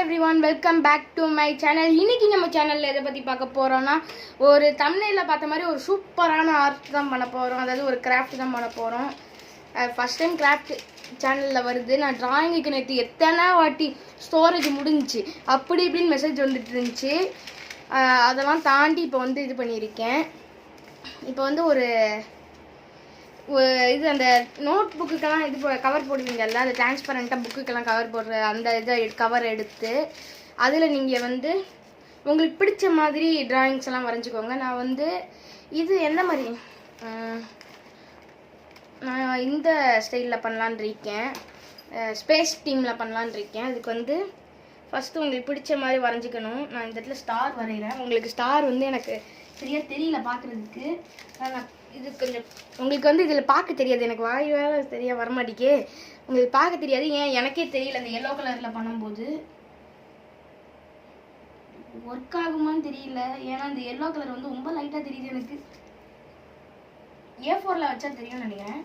everyone, welcome back to my channel. இன்னைக்கு நம்ம சேனல்ல எதை பத்தி பார்க்க போறோம்னா ஒரு thumbnailல பார்த்த மாதிரி ஒரு சூப்பரான ஆர்ட் தான் பண்ண போறோம். அதாவது ஒரு கிராஃப்ட் தான் பண்ண போறோம். ஃபர்ஸ்ட் டைம் கிராஃப்ட் சேனல்ல வருது. நான் டிராயிங்க்கு நேத்து எத்தனை வாட்டி ஸ்டோரேஜ் முடிஞ்சிச்சு அப்படி இப்படின்னு மெசேஜ் வந்துட்டு இருந்துச்சு. அதெல்லாம் தாண்டி இப்போ வந்து இது பண்ணியிருக்கேன். இப்போ வந்து ஒரு இது அந்த நோட் புக்குக்கெல்லாம் இது கவர் போடுவீங்கல்ல, அந்த டிரான்ஸ்பரண்ட்டாக புக்குக்கெல்லாம் கவர் போடுற அந்த இதை கவர் எடுத்து அதில் நீங்கள் வந்து உங்களுக்கு பிடிச்ச மாதிரி ட்ராயிங்ஸ் எல்லாம் வரைஞ்சிக்கோங்க. நான் வந்து இது எந்த மாதிரி நான் இந்த ஸ்டைலில் பண்ணலான் இருக்கேன், ஸ்பேஸ் டீமில் பண்ணலான் இருக்கேன். அதுக்கு வந்து ஃபஸ்ட்டு உங்களுக்கு பிடிச்ச மாதிரி வரைஞ்சிக்கணும். நான் இந்த இடத்துல ஸ்டார் வரைகிறேன். உங்களுக்கு ஸ்டார் வந்து எனக்கு சரியாக தெரியல பார்க்குறதுக்கு. நான் இது கொஞ்சம் உங்களுக்கு வந்து இதில் பார்க்க தெரியாது, எனக்கு வாய் வேலை சரியாக வரமாட்டிக்கே. உங்களுக்கு பார்க்க தெரியாது, ஏன் எனக்கே தெரியல. இந்த எல்லோ கலரில் பண்ணும்போது ஒர்க் ஆகுமான்னு தெரியல. ஏன்னா இந்த எல்லோ கலர் வந்து ரொம்ப லைட்டாக தெரியுது எனக்கு. A4ல் வச்சா தெரியும்னு நினைக்கிறேன்.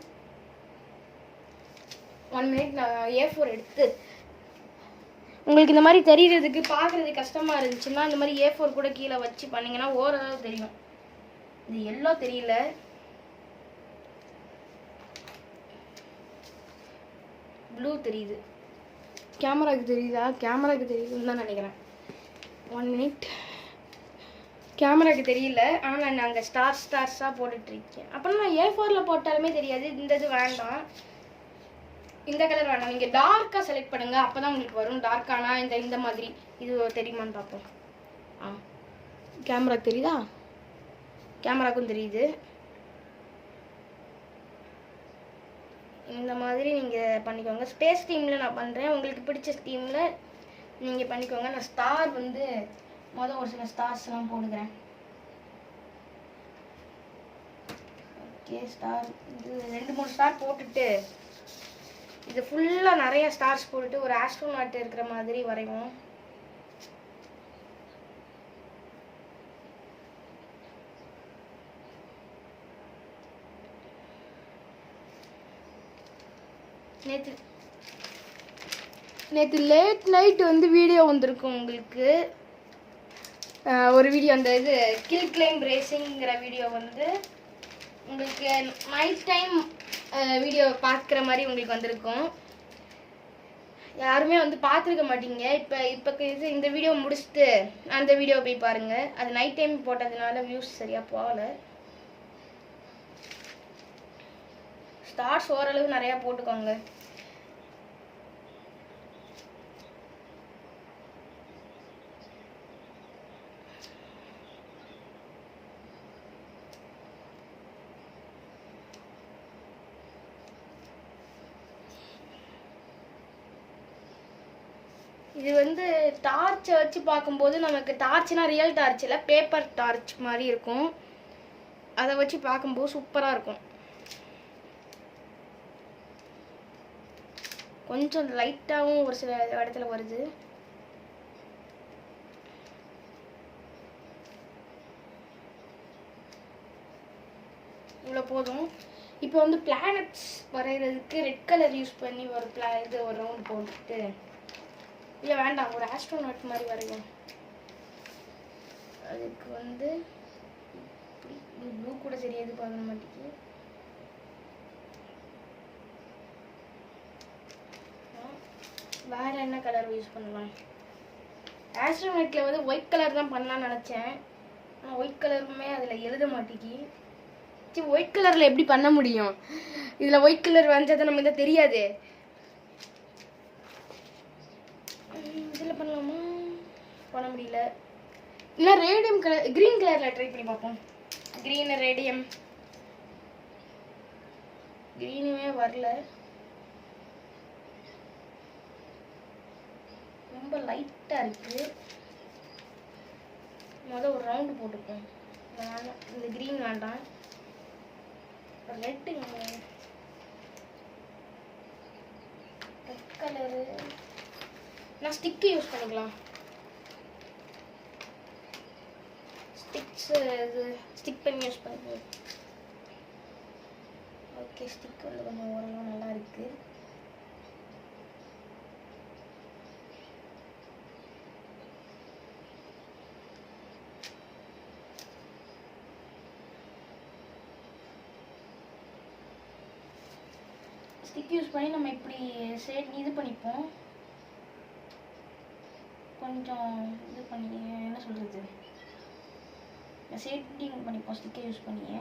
1 minute நான் A4 எடுத்து உங்களுக்கு இந்த மாதிரி தெரியறதுக்கு பார்க்குறதுக்கு கஷ்டமாக இருந்துச்சுன்னா இந்த மாதிரி A4 கூட கீழே வச்சு பண்ணிங்கன்னா ஓரளவு தெரியும். இது எல்லோ தெரியல, ப்ளூ தெரியுது. கேமராவுக்கு தெரியுதா? கேமராவுக்கு தெரியுதுன்னு தான் நினைக்கிறேன். 1 minute. கேமராவுக்கு தெரியல, ஆனால் நான் அங்கே ஸ்டார்ஸாக போட்டுட்ருக்கேன். அப்புறம் நான் A4ல் போட்டாலுமே தெரியாது. இந்த இது வேண்டாம், இந்த கலர் வேண்டாம். நீங்கள் டார்க்காக செலக்ட் பண்ணுங்கள், அப்போ தான் உங்களுக்கு வரும். டார்க்கானா இந்த மாதிரி இது தெரியுமான்னு பார்ப்போம். கேமராவுக்கு தெரியுதா? கேமராவுக்கும் தெரியுது. இந்த மாதிரி நீங்கள் பண்ணிக்கோங்க. ஸ்பேஸ் டீமில் நான் பண்ணுறேன், உங்களுக்கு பிடிச்ச டீமில் நீங்கள் பண்ணிக்கோங்க. நான் ஸ்டார் வந்து ஒரு சில ஸ்டார்ஸ்லாம் போடுகிறேன். ஓகே, ஸ்டார் இது 2-3 ஸ்டார் போட்டுட்டு இது ஃபுல்லாக நிறைய ஸ்டார்ஸ் போட்டுட்டு ஒரு ஆஸ்ட்ரோநாட் இருக்கிற மாதிரி வரைவோம். நேற்று லேட் நைட் வந்து வீடியோ வந்திருக்கும் உங்களுக்கு. ஒரு வீடியோ, அந்த இது கில் கிளைம் ரேசிங்கிற வீடியோ வந்து உங்களுக்கு நைட் டைம் வீடியோ பார்க்குற மாதிரி உங்களுக்கு வந்திருக்கும். யாருமே வந்து பார்த்துருக்க மாட்டீங்க. இப்போ இது இந்த வீடியோ முடிச்சுட்டு அந்த வீடியோ போய் பாருங்கள். அது நைட் டைம் போட்டதுனால வியூஸ் சரியாக போகலை. ஸ்டார்ஸ் ஓரளவு நிறையா போட்டுக்கோங்க. இது வந்து டார்ச்சை வச்சு பார்க்கும்போது நமக்கு டார்ச்னா ரியல் டார்ச் இல்லை, பேப்பர் டார்ச் மாதிரி இருக்கும். அதை வச்சு பார்க்கும்போது சூப்பராக இருக்கும். கொஞ்சம் லைட்டாகவும் ஒரு சில இடத்துல வருது. இவ்வளோ போதும். இப்போ வந்து பிளானட்ஸ் வரைகிறதுக்கு ரெட் கலர் யூஸ் பண்ணி ஒரு ரவுண்ட் போட்டுட்டு, இல்லை வேண்டாம், ஒரு ஆஸ்ட்ரோநாட் மாதிரி வரையும். அதுக்கு வந்து ப்ளூ கூட சரியா இது பார்க்க மாட்டேங்குது. வேற என்ன கலர் யூஸ் பண்ணலாம்? ஆஸ்ட்ரோநாட்ல வந்து ஒயிட் கலர் தான் பண்ணலாம்னு நினச்சேன், ஆனால் ஒயிட் கலருமே அதில் எழுத மாட்டேங்கி. சரி, ஒயிட் கலரில் எப்படி பண்ண முடியும்? இதில் ஒயிட் கலர் வந்தது நமக்கு தான் தெரியாது. இதில் பண்ணலாமா? பண்ண முடியல. இல்லை ரேடியம் கலர், க்ரீன் கலரில் ட்ரை பண்ணி பார்ப்போம். க்ரீனு ரேடியம், க்ரீனுமே வரல, ரொம்ப லைட்டாக இருக்குது. ஒரு ரவுண்டு போட்டுப்போம். வேண்டாம், இந்த க்ரீன் வேண்டாம், ரெட்டு ரெட் கலரு. நான் ஸ்டிக்கு யூஸ் பண்ணிக்கலாம். இது ஸ்டிக் பண்ணி யூஸ் பண்ணுவேன். ஓகே, ஸ்டிக் வந்து கொஞ்சம் ஓரளவு நல்லா இருக்குது. ஸ்டிக் யூஸ் பண்ணி நம்ம இப்படி இது பண்ணிப்போம். கொஞ்சம் இது பண்ணி என்ன சொல்கிறது, ஷேடிங் பண்ணிப்போம் ஸ்டிக்கை யூஸ் பண்ணி.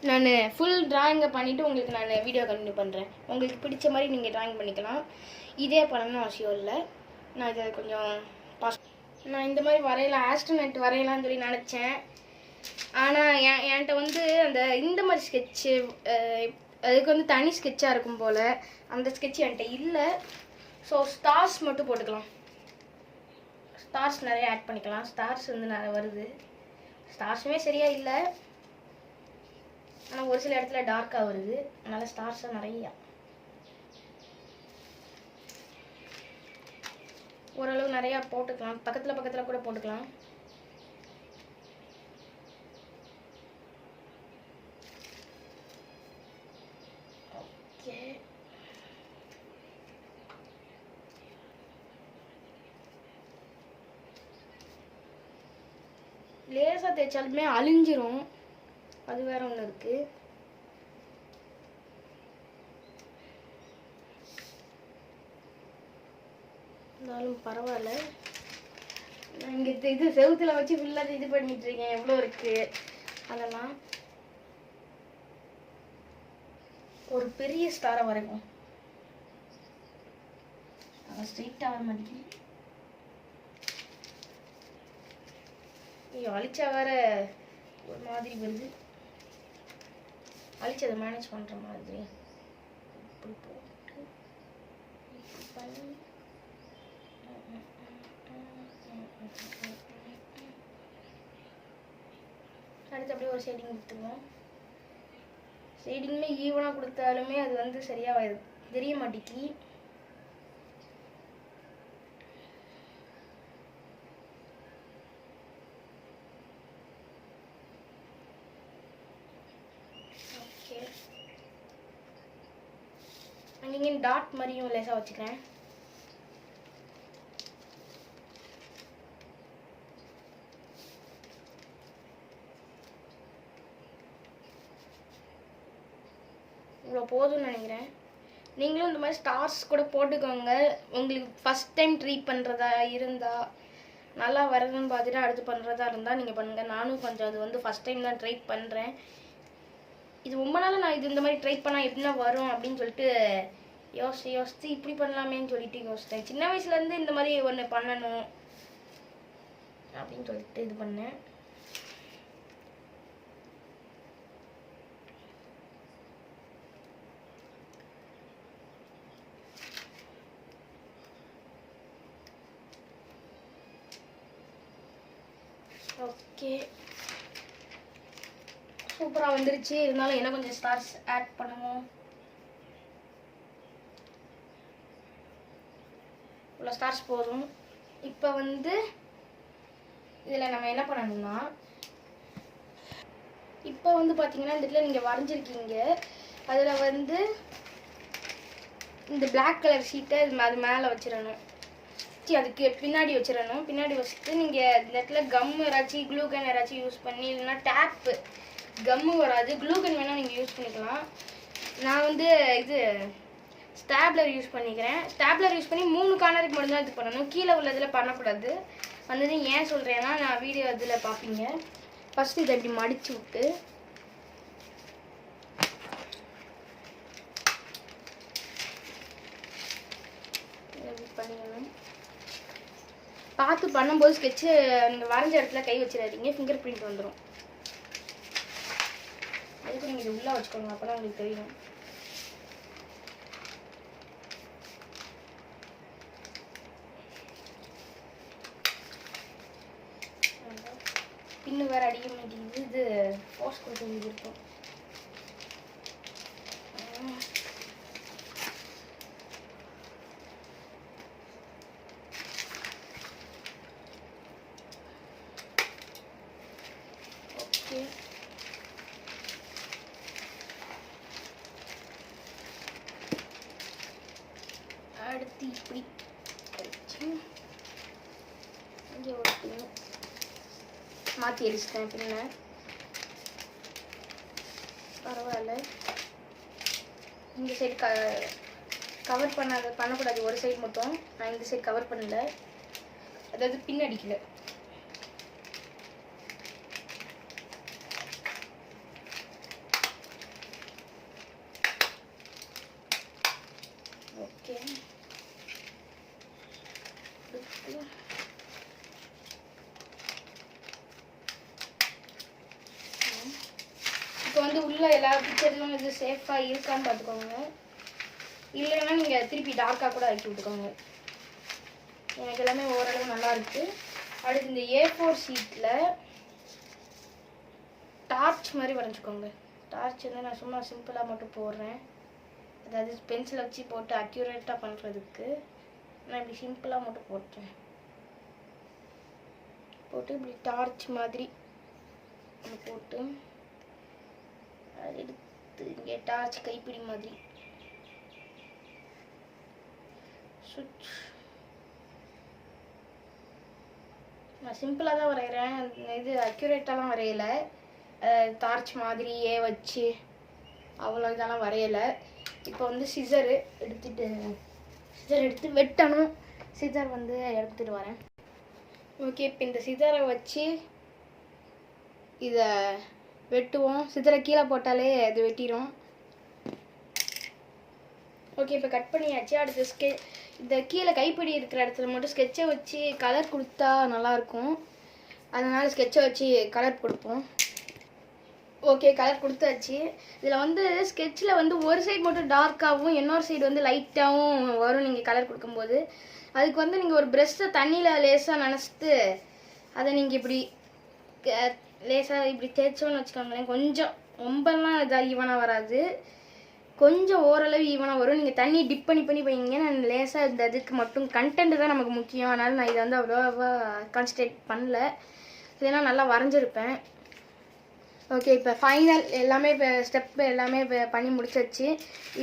நான் ஃபுல் ட்ராயிங்கை பண்ணிவிட்டு உங்களுக்கு நான் வீடியோ கண்டினியூ பண்ணுறேன். உங்களுக்கு பிடிச்ச மாதிரி நீங்கள் ட்ராயிங் பண்ணிக்கலாம். இதே பண்ணணும்னு அவசியம் இல்லை. நான் இதை கொஞ்சம் நான் இந்த மாதிரி வரையலாம், ஆஸ்ட்ரோனட் வரையலாம்னு சொல்லி நினச்சேன். ஆனால் என்கிட்ட வந்து இந்த மாதிரி ஸ்கெட்சு அதுக்கு வந்து தனி ஸ்கெட்சாக இருக்கும் போல். அந்த ஸ்கெட்ச் என்கிட்ட இல்லை. ஸோ ஸ்டார்ஸ் மட்டும் போட்டுக்கலாம். ஸ்டார்ஸ் நிறைய ஆட் பண்ணிக்கலாம். ஸ்டார்ஸ் வந்து நிறைய வருது. ஸ்டார்ஸுமே சரியாக இல்லை, ஆனால் ஒரு சில இடத்துல டார்க்காக வருது. அதனால் ஸ்டார்ஸாக நிறையா ஓரளவு நிறையா போட்டுக்கலாம். பக்கத்தில் கூட போட்டுக்கலாம். ஓகே, லேசாக தேய்ச்சாலுமே அழிஞ்சிரும், அது வேற ஒன்று இருக்குது. இருந்தாலும் பரவாயில்ல. நான் இங்கே இது செவுத்துல வச்சு ஃபுல்லாக இது பண்ணிட்டு இருக்கேன். எவ்வளோ இருக்குது அதெல்லாம். ஒரு பெரிய ஸ்டாரை வரைக்கும் அதை ஸ்ட்ரெயிட்டாக வர மாட்டேங்குது. அழிச்சா வேற ஒரு மாதிரி வருது. அழிச்சு அதை மேனேஜ் பண்ணுற மாதிரி இப்படி போட்டு இப்படி பண்ணி அடுத்து அப்படியே ஒரு ஷேடிங் கொடுத்துருவோம். ஷேடிங்குமே ஈவனாக கொடுத்தாலுமே அது வந்து சரியாக தெரிய மாட்டேங்கி. ஓகே, நீங்கள் டாட் மாதிரியும் லேசாக வச்சுக்கிறேன். இவ்வளோ போதும்னு நினைக்கிறேன். நீங்களும் இந்த மாதிரி ஸ்டார்ஸ் கூட போட்டுக்கோங்க. உங்களுக்கு ஃபஸ்ட் டைம் ட்ரை பண்ணுறதா இருந்தால், நல்லா வருதுன்னு பார்த்துட்டு அடுத்து பண்ணுறதா இருந்தால் நீங்கள் பண்ணுங்கள். நானும் கொஞ்சம் அது வந்து ஃபஸ்ட் டைம் தான் ட்ரை பண்ணுறேன். இது ரொம்ப நாள் நான் இந்த மாதிரி ட்ரை பண்ணால் எப்படின்னா வரும் அப்படின்னு சொல்லிட்டு யோசித்து இப்படி பண்ணலாமேன்னு சொல்லிட்டு யோசித்தேன். சின்ன வயசுலேருந்து இந்த மாதிரி ஒன்று பண்ணணும் அப்படின்னு சொல்லிட்டு இது பண்ணேன். ஓகே, சூப்பராக வந்துருச்சு. இருந்தாலும் என்ன கொஞ்சம் ஸ்டார்ஸ் ஆட் பண்ணுவோம். இவ்வளோ ஸ்டார்ஸ் போதும். இப்போ வந்து இதில் நம்ம என்ன பண்ணணும்னா, இப்போ வந்து பார்த்தீங்கன்னா இந்த இடத்துல நீங்கள் வரைஞ்சிருக்கீங்க, அதில் வந்து இந்த பிளாக் கலர் ஷீட்டை அது மேலே வச்சிடணும். அதுக்கு பின்னாடி வச்சிடணும். பின்னாடி வச்சுட்டு நீங்கள் இந்த இடத்துல கம்மு ஏதாச்சும் க்ளூகன் ஏதாச்சும் யூஸ் பண்ணி, இல்லைன்னா டேப்பு கம்மு வராது, க்ளூகன் வேணால் நீங்கள் யூஸ் பண்ணிக்கலாம். நான் வந்து இது ஸ்டாப்லர் யூஸ் பண்ணிக்கிறேன். ஸ்டாப்லர் யூஸ் பண்ணி 3 கார்னருக்கு மட்டும்தான் இது பண்ணணும், கீழே உள்ளதில் பண்ணக்கூடாது. வந்தது ஏன் சொல்கிறேன்னா, நான் வீடியோ இதில் பார்ப்பீங்க. ஃபஸ்ட்டு இதை இப்படி மடித்து விட்டு பண்ணிக்கணும். பார்த்து பண்ணும்போது ஸ்கெட்சு நீங்கள் வரைஞ்ச இடத்துல கை வச்சிடாதீங்க, ஃபிங்கர் பிரிண்ட் வந்துடும். அதுக்கு நீங்கள் இது உள்ளே வச்சுக்கோங்க, அப்போ தான் உங்களுக்கு தெரியும். பின்னு வேறு அடிக்க மாட்டேங்குது. இது போஸ்ட் கொடுத்து இருக்கும். அடுத்து இப்படி வச்சு இங்கே ஒரு பின்னு மாற்றி அடிச்சிட்டேன். பின்ன பரவாயில்ல. இந்த சைடு கவர் பண்ணக்கூடாது, ஒரு சைடு மட்டும். நான் இந்த சைடு கவர் பண்ணல, அதாவது பின் அடிக்கல. ஓகே, இப்போ வந்து உள்ள எல்லா பிக்சர்ஸும் இது சேஃபாக இருக்கான்னு பார்த்துக்கோங்க. இல்லைன்னா நீங்கள் திருப்பி டார்க்காக கூட ஆக்கி விட்டுக்கோங்க. எனக்கு எல்லாமே ஓரளவு நல்லா இருக்குது. அடுத்து இந்த A4 ஷீட்டில் டார்ச் மாதிரி வரைஞ்சிக்கோங்க. டார்ச் வந்து நான் சும்மா சிம்பிளாக மட்டும் போடுறேன், அதாவது பென்சிலை வச்சு போட்டு அக்யூரேட்டாக பண்ணுறதுக்கு. நான் இப்படி சிம்பிளாக மட்டும் போட்டேன். போட்டு இப்படி டார்ச் மாதிரி போட்டு அது எடுத்து இங்கே டார்ச் கைப்பிடி மாதிரி சுவிட்ச். நான் சிம்பிளாக தான் வரைகிறேன், இது அக்யூரேட்டாலாம் வரையலை. டார்ச் மாதிரியே வச்சு அவ்வளோ இதெல்லாம் வரையலை. இப்போ வந்து சிசர் எடுத்து வெட்டணும். சிசர் வந்து எடுத்துகிட்டு வரேன். ஓகே, இப்போ இந்த சிசரை வச்சு இதை வெட்டுவோம். சிசரை கீழே போட்டாலே அது வெட்டிடும். ஓகே, இப்போ கட் பண்ணியாச்சு. அடுத்து இந்த கீழே கைப்பிடி இருக்கிற இடத்துல மட்டும் ஸ்கெட்சை வச்சு கலர் கொடுத்தா நல்லாயிருக்கும், அதனால் ஸ்கெட்சை வச்சு கலர் கொடுப்போம். ஓகே, கலர் கொடுத்தாச்சு. இதில் வந்து ஸ்கெட்சில் வந்து ஒரு சைடு மட்டும் டார்க்காகவும் இன்னொரு சைடு வந்து லைட்டாகவும் வரும் நீங்கள் கலர் கொடுக்கும்போது. அதுக்கு வந்து நீங்கள் ஒரு ப்ரெஷ்ஷை தண்ணியில் லேசாக நனைச்சிட்டு அதை நீங்கள் இப்படி லேசாக இப்படி தேய்ச்சோன்னு வச்சுக்கோங்களேன். கொஞ்சம் ரொம்பலாம் இதாக ஈவனாக வராது, கொஞ்சம் ஓரளவு ஈவனாக வரும். நீங்கள் தண்ணி டிப் பண்ணி வைங்க. நான் லேசாக இந்த இதுக்கு மட்டும் கண்டென்ட் தான் நமக்கு முக்கியம், அதனால் நான் இதை வந்து அவ்வளோவா கான்சன்ட்ரேட் பண்ணல, இல்லைன்னா நல்லா வரைஞ்சிருப்பேன். ஓகே, இப்போ ஃபைனல் எல்லாமே இப்போ ஸ்டெப் எல்லாமே இப்போ பண்ணி முடிச்சாச்சு.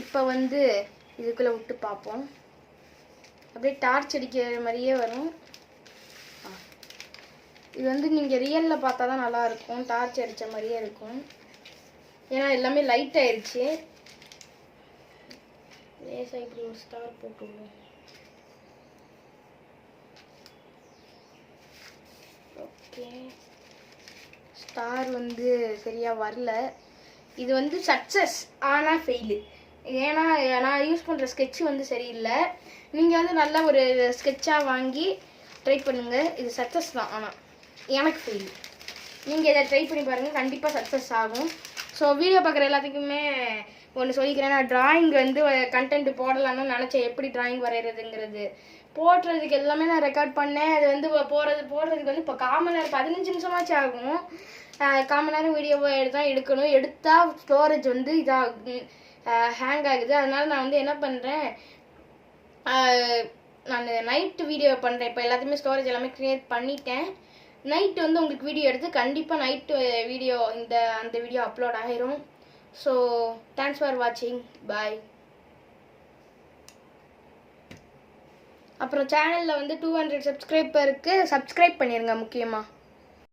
இப்போ வந்து இதுக்குள்ளே விட்டு பார்ப்போம். அப்படியே டார்ச் அடிக்கிற மாதிரியே வரும். இது வந்து நீங்கள் ரியலில் பார்த்தா தான் நல்லாயிருக்கும், டார்ச் அடித்த மாதிரியே இருக்கும். ஏன்னா எல்லாமே லைட் ஆயிடுச்சு. லேசாக இப்படி ஒரு ஸ்டார் போட்டுவிடுவோம். ஓகே, ஸ்டார் வந்து சரியாக வரல. இது வந்து சக்ஸஸ் ஆனால் ஃபெயிலு. ஏன்னா நான் யூஸ் பண்ணுற ஸ்கெட்சு வந்து சரியில்லை. நீங்கள் வந்து நல்ல ஒரு ஸ்கெட்சாக வாங்கி ட்ரை பண்ணுங்கள். இது சக்ஸஸ் தான், ஆனால் எனக்கு ஃபெயில். நீங்கள் இதை ட்ரை பண்ணி பாருங்கள், கண்டிப்பாக சக்ஸஸ் ஆகும். ஸோ வீடியோ பார்க்குற எல்லாத்துக்குமே ஒன்று சொல்லிக்கிறேன். நான் ட்ராயிங் வந்து கண்டென்ட் போடலான்னு நினச்சேன், எப்படி ட்ராயிங் வரைகிறதுங்கிறது போடுறதுக்கு எல்லாமே நான் ரெக்கார்ட் பண்ணேன். அது வந்து போடுறதுக்கு வந்து இப்போ 1/4 மணி நேரம் 15 நிமிஷமாச்சு ஆகும். 1/4 மணி நேரம் வீடியோவை தான் எடுக்கணும். எடுத்தால் ஸ்டோரேஜ் வந்து இதாக ஹேங் ஆகுது. அதனால் நான் வந்து என்ன பண்ணுறேன், நான் நைட்டு வீடியோ பண்ணுறேன். இப்போ எல்லாத்தையுமே ஸ்டோரேஜ் எல்லாமே க்ரியேட் பண்ணிட்டேன். நைட்டு வந்து உங்களுக்கு வீடியோ எடுத்து கண்டிப்பாக நைட்டு வீடியோ அந்த வீடியோ அப்லோட் ஆகிரும். ஸோ தேங்க்ஸ் ஃபார் வாட்சிங், பாய். அப்புறம் சேனலில் வந்து 200 சப்ஸ்கிரைபருக்கு சப்ஸ்கிரைப் பண்ணிடுங்க முக்கியமாக.